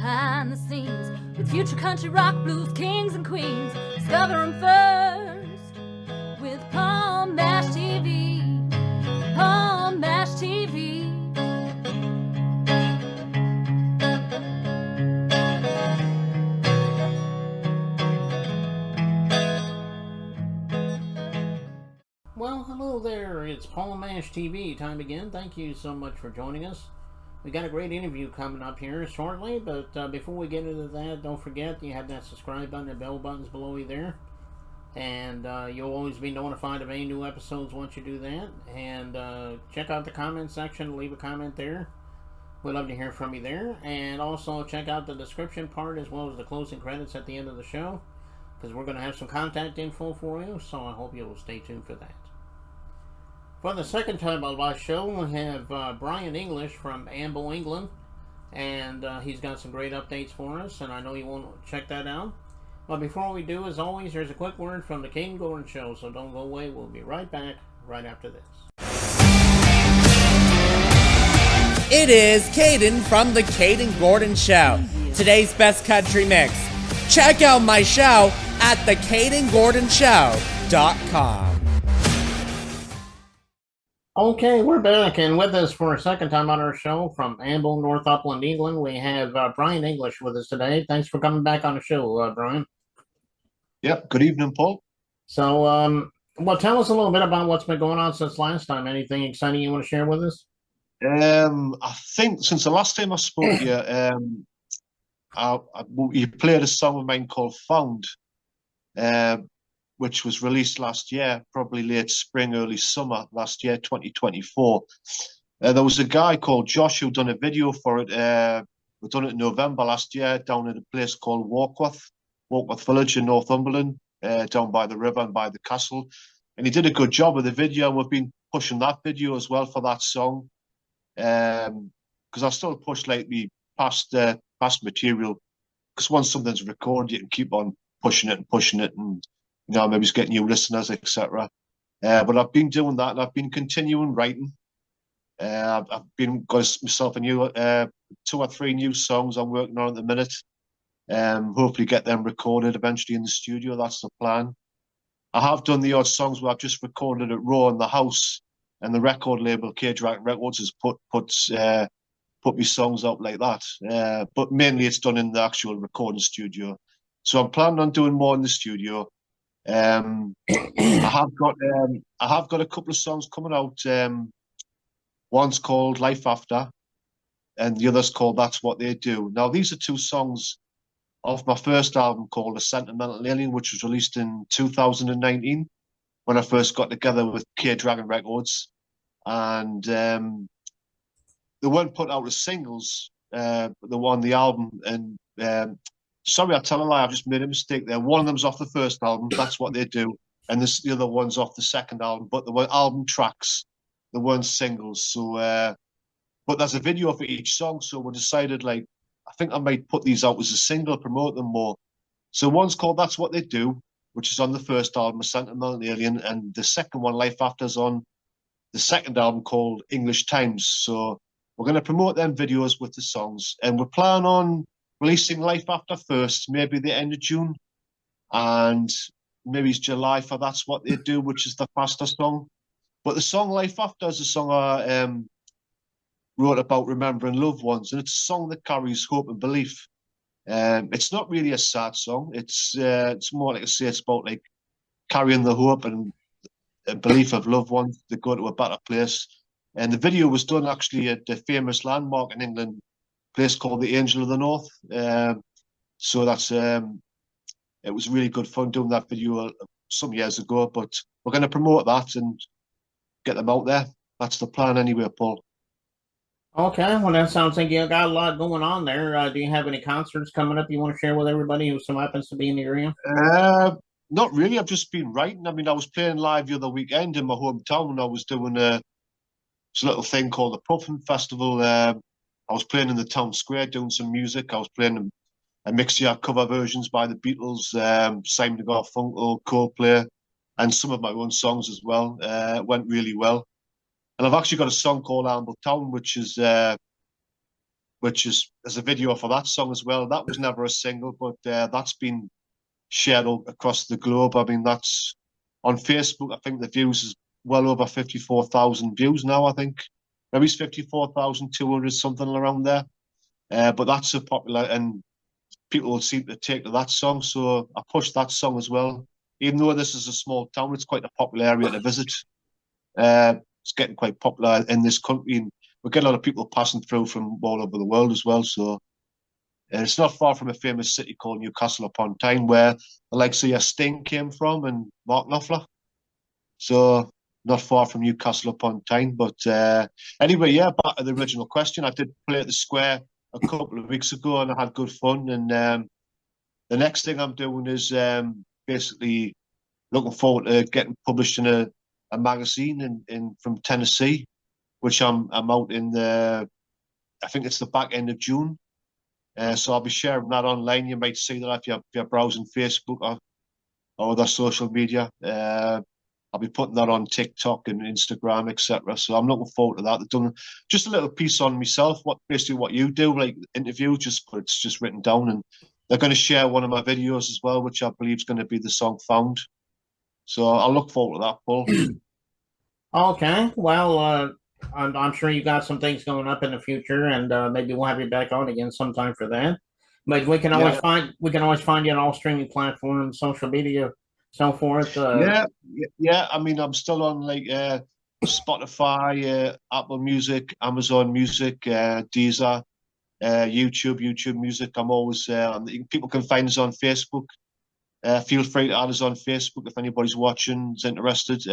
behind the scenes with future country rock blues kings and queens. Discover them first with Palm Mash TV. Palm Mash TV. Well, hello there. It's Palm Mash TV time again. Thank you so much for joining us. We got a great interview coming up here shortly, but before we get into that, don't forget you have that subscribe button and bell buttons below you there, and you'll always be notified of any new episodes once you do that. And check out the comment section, leave a comment there. We'd love to hear from you there, and also check out the description part as well as the closing credits at the end of the show, because we're going to have some contact info for you, so I hope you will stay tuned for that. For the second time on my show, we have Brian English from Amble England, and he's got some great updates for us, and I know you want to check that out. But before we do, as always, there's a quick word from the Caden Gordon Show, so don't go away. We'll be right back right after this. It is Caden from the Caden Gordon Show, today's best country mix. Check out my show at thecadengordonshow.com. Okay, we're back, and with us for a second time on our show from Amble, North Upland, England, we have Brian English with us today. Thanks for coming back on the show, Brian. Yep, good evening, Paul. So, well, tell us a little bit about what's been going on since last time. Anything exciting you want to share with us? I think since the last time I spoke to you, you played a song of mine called Found, which was released last year, probably late spring, early summer last year, 2024. There was a guy called Josh who done a video for it. We done it in November last year down at a place called Warkworth Village in Northumberland, down by the river and by the castle. And he did a good job with the video. We've been pushing that video as well for that song, because I still push like the past material, because once something's recorded, you can keep on pushing it, and maybe it's getting new listeners, etc. But I've been doing that, and I've been continuing writing. I've been got myself a new 2 or 3 new songs I'm working on at the minute. Hopefully get them recorded eventually in the studio. That's the plan. I have done the odd songs where I've just recorded at Raw in the house, and the record label Cage Records has put me songs out like that. But mainly it's done in the actual recording studio. So I'm planning on doing more in the studio. I have got a couple of songs coming out. One's called Life After, and the other's called That's What They Do. Now these are 2 songs off my first album called A Sentimental Alien, which was released in 2019 when I first got together with K Dragon Records, and they weren't put out as singles. They were on the album, and sorry, I tell a lie, I've just made a mistake there. One of them's off the first album, That's What They Do, and the other one's off the second album, but they were album tracks, they weren't singles. So, but there's a video for each song, so we decided, like, I think I might put these out as a single, promote them more. So one's called That's What They Do, which is on the first album, A Sentimental Alien, and the second one, Life After, is on the second album called English Times. So we're going to promote them videos with the songs, and we plan on releasing Life After first, maybe the end of June, and maybe it's July for That's What They Do, which is the faster song. But the song Life After is a song I wrote about remembering loved ones, and it's a song that carries hope and belief. It's not really a sad song. It's more like I say, it's about like carrying the hope and belief of loved ones to go to a better place. And the video was done actually at the famous landmark in England, place called the Angel of the North. So that's it was really good fun doing that video some years ago, but we're going to promote that and get them out there. That's the plan anyway, Paul. Okay, well, that sounds like you got a lot going on there. Do you have any concerts coming up you want to share with everybody who so happens to be in the area? Not really. I've just been writing. I mean, I was playing live the other weekend in my hometown, and I was doing a little thing called the Puffin Festival. I was playing in the town square doing some music. I was playing a mixture of cover versions by the Beatles, Simon and Garfunkel, Coldplay, and some of my own songs as well. It went really well. And I've actually got a song called Amble Town, which which is there's a video for that song as well. That was never a single, but that's been shared across the globe. I mean, that's on Facebook. I think the views is well over 54,000 views now. I think maybe it's 54,200 something around there. But that's so popular, and people seem to take to that song. So I pushed that song as well. Even though this is a small town, it's quite a popular area to visit. It's getting quite popular in this country, and we get a lot of people passing through from all over the world as well. So it's not far from a famous city called Newcastle upon Tyne, where the likes of Sting came from and Mark Knopfler. So not far from Newcastle upon Tyne. But anyway, yeah, back to the original question. I did play at the Square a couple of weeks ago, and I had good fun. And the next thing I'm doing is basically looking forward to getting published in a magazine in from Tennessee, which I'm out in I think it's the back end of June. So I'll be sharing that online. You might see that if you're browsing Facebook or other social media. I'll be putting that on TikTok and Instagram, etc. So I'm looking forward to that. I've done just a little piece on myself, basically what you do, like interview, but it's just written down. And they're going to share one of my videos as well, which I believe is going to be the song Found. So I'll look forward to that, Paul. Okay, well, I'm sure you got some things going up in the future, and maybe we'll have you back on again sometime for that. But we can always find you on all streaming platforms, social media, so forth. Yeah. I mean, I'm still on like Spotify, Apple Music, Amazon Music, Deezer, YouTube Music. I'm always people can find us on Facebook. Feel free to add us on Facebook if anybody's watching, is interested.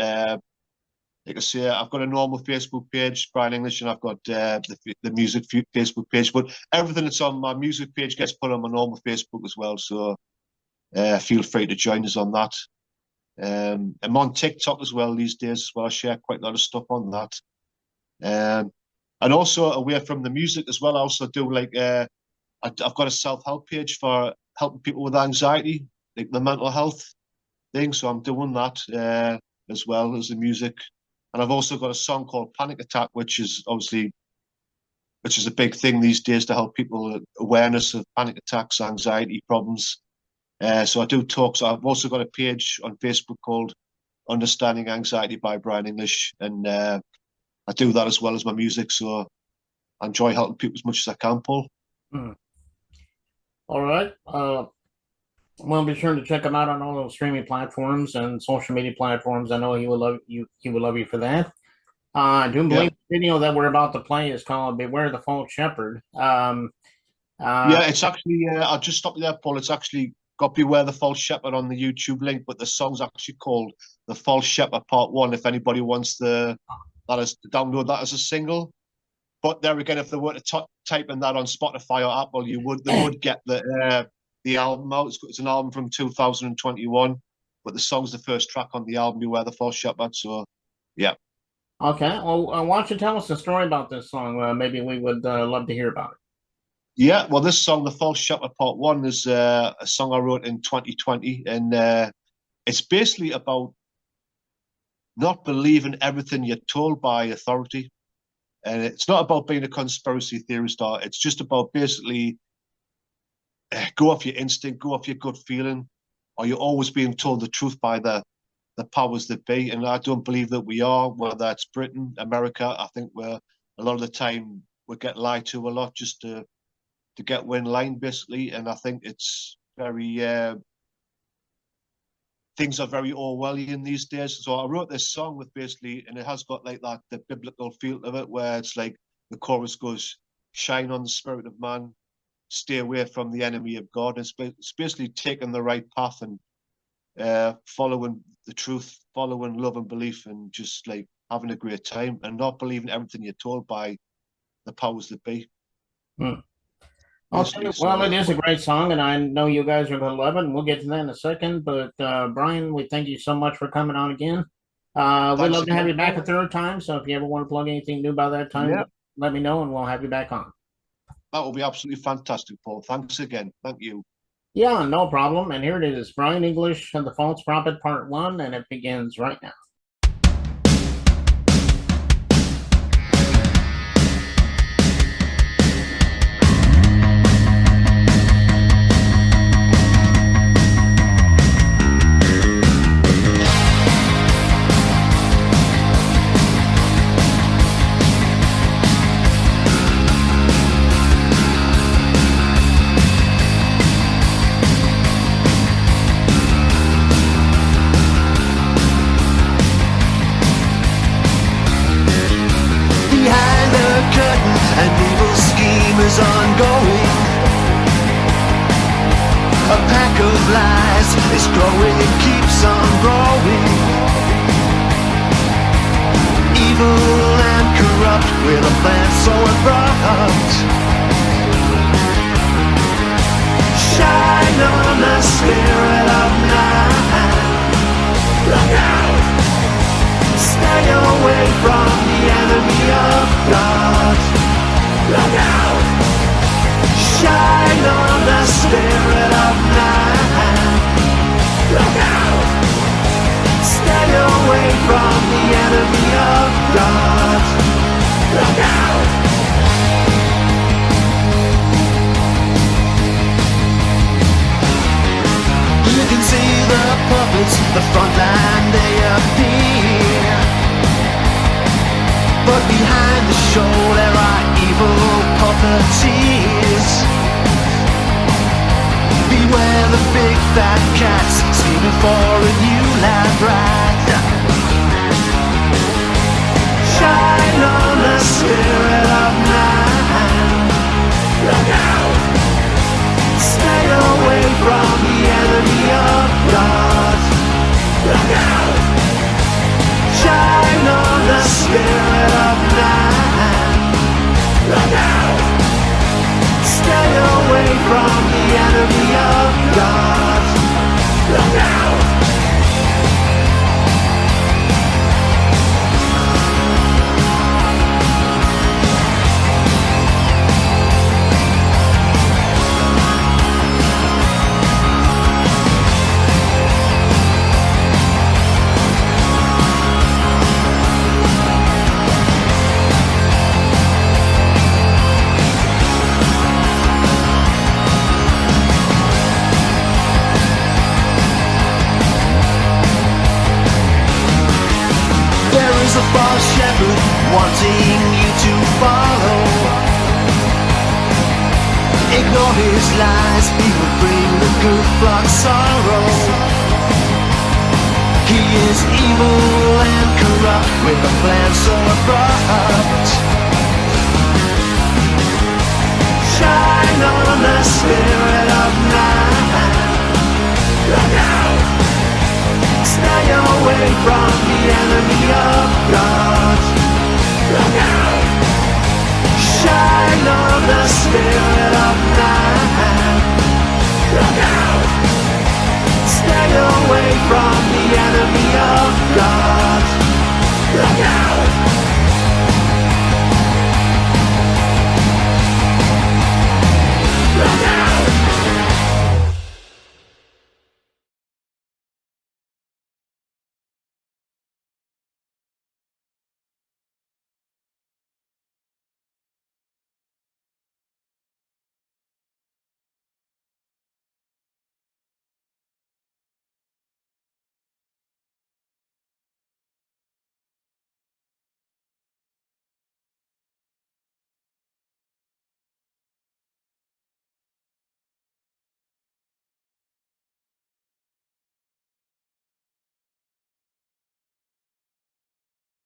Like I say, I've got a normal Facebook page, Brian English, and I've got the music Facebook page. But everything that's on my music page gets put on my normal Facebook as well. So feel free to join us on that. I'm on TikTok as well these days as well. I share quite a lot of stuff on that. And also away from the music as well, I also do like I've got a self-help page for helping people with anxiety, like the mental health thing. So I'm doing that as well as the music. And I've also got a song called Panic Attack, which is a big thing these days to help people awareness of panic attacks, anxiety problems. So I do talks. I've also got a page on Facebook called Understanding Anxiety by Brian English, and I do that as well as my music. So I enjoy helping people as much as I can, Paul. All right. Well, be sure to check him out on all those streaming platforms and social media platforms. I know he will love you. He will love you for that. I do believe the video that we're about to play is called "Beware the False Shepherd." It's actually. I'll just stop you there, Paul. It's actually got "Beware the False Shepherd" on the YouTube link, but the song's actually called "The False Shepherd Part 1." If anybody wants to download that as a single. But there again, if they were to type in that on Spotify or Apple, they would get the album out. It's an album from 2021, but the song's the first track on the album, Beware the False Shepherd. So, yeah. Okay. Well, why don't you tell us the story about this song? Maybe we would love to hear about it. Yeah. Well, this song, The False Shepherd Part 1, is a song I wrote in 2020, and it's basically about not believing everything you're told by authority. And it's not about being a conspiracy theorist, or it's just about basically go off your instinct, go off your gut feeling, or you're always being told the truth by the powers that be. And I don't believe that we are, whether it's Britain, America. I think a lot of the time we get lied to a lot just to get in line, basically. And I think it's very things are very Orwellian these days. So I wrote this song with basically, and it has got like that the biblical feel of it, where it's like the chorus goes, "Shine on the spirit of man, stay away from the enemy of God." It's basically taking the right path and following the truth, following love and belief, and just like having a great time and not believing everything you're told by the powers that be. Okay, well, it is a great song, and I know you guys are going to love it, and we'll get to that in a second. But Brian, we thank you so much for coming on again. We'd love to have you back a third time, so if you ever want to plug anything new by that time, let me know, and we'll have you back on. That will be absolutely fantastic, Paul. Thanks again. Thank you. Yeah, no problem. And here it is, Brian English and the False Prophet Part 1, and it begins right now. curtain, an evil scheme is ongoing. A pack of lies is growing, it keeps on growing. Evil and corrupt, with a plan so abrupt. Shine on the spirit of night. Look out! Stay away from the enemy of God. Look out! Shine on the spirit of night. Look out! Stay away from the enemy of God. Look out! You can see the puppets, the front line, they appear. But behind the show there are evil puppeteers. Beware the big fat cats scheming for a new lab rat. Shine on the spirit of night. Look out! Stay away from the enemy of God. Look out! Shine on the spirit of night. Look out! Stay away from the enemy of God. Look out! A false shepherd wanting you to follow. Ignore his lies, he will bring the good flock sorrow. He is evil and corrupt, with a plan so abrupt.